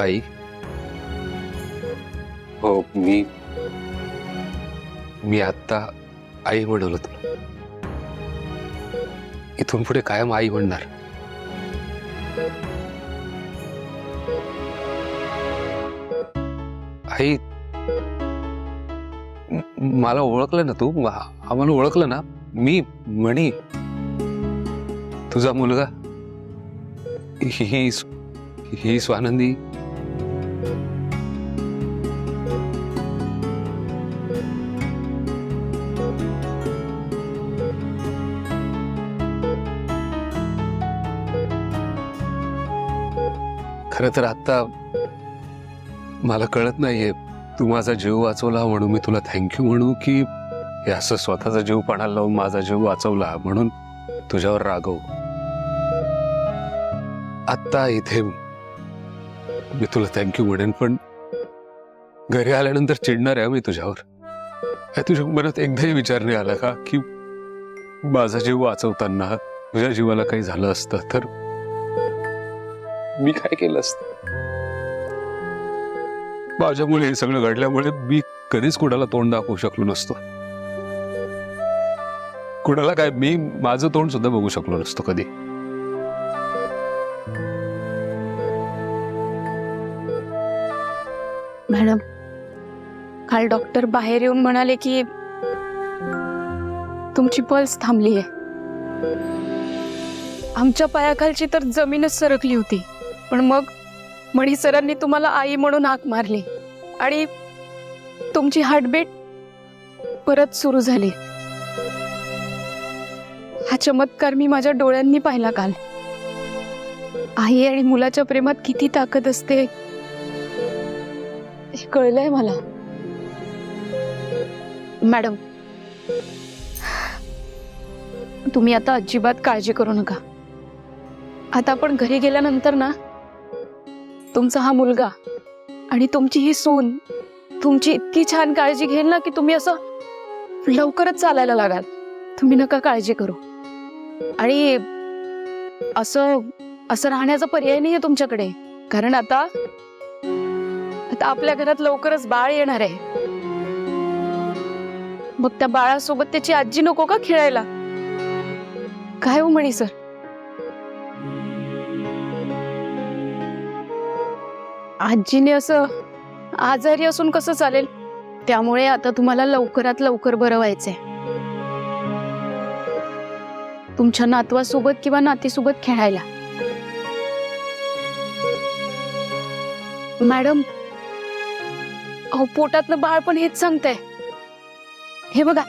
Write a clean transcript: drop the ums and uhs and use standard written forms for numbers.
आई, हो मी आता आई म्हणवलं तुला. इथून पुढे कायम आई म्हणणार. आई, मला ओळखलं ना तू? आम्हाला ओळखलं ना? मी मणी, तुझा मुलगा. ही स्वानंदी. खरं तर आता मला कळत नाहीये तू माझा जीव वाचवला म्हणून मी तुला थँक्यू म्हणू, की हे असं स्वतःचा जीव पणाला लावून माझा जीव वाचवला म्हणून तुझ्यावर रागवू. आता इथे मी तुला थँक्यू म्हणेन, पण घरी आल्यानंतर चिडणार आहे मी तुझ्यावर. तुझ्या मनात एकदाही विचार नाही आला का की माझा जीव वाचवताना तुझ्या जीवाला काही झालं असतं तर मी काय केलं असतं? माझ्यामुळे हे सगळं घडल्यामुळे मी कधीच कुणाला तोंड दाखवू शकलो नसतो. कुणाला काय, मी माझं तोंड सुद्धा बघू शकलो नसतो कधी. मॅडम, काल डॉक्टर बाहेर येऊन म्हणाले की तुमची पल्स थांबली आहे. आमच्या पायाखालची तर जमीनच सरकली होती. पण मग मणी सरांनी तुम्हाला आई म्हणून हाक मारली आणि तुमची हार्टबीट परत सुरू झाली. हा चमत्कार मी माझ्या डोळ्यांनी पाहिला काल. आई आणि मुलाच्या प्रेमात किती ताकद असते हे कळलंय मला. मॅडम, तुम्ही आता अजिबात काळजी करू नका. आता आपण घरी गेल्यानंतर ना, तुमचा हा मुलगा आणि तुमची ही सून तुमची इतकी छान काळजी घेईल ना की तुम्ही असं लवकरच चालायला लागाल. तुम्ही नका काळजी करू. आणि असं राहण्याचा पर्याय नाहीये तुमच्याकडे, कारण आता आपल्या घरात लवकरच बाळ येणार आहे. मग त्या बाळासोबत त्याची आजी नको का खेळायला? काय हो मणी सर? आजीने असं आजारी असून कसं चालेल? त्यामुळे आता तुम्हाला लवकरात लवकर बरं व्हायचंय. तुमच्या नातवासोबत किंवा नातीसोबत खेळायला. मॅडम, अहो पोटातलं बाळ पण हेच सांगतंय. हे बघा.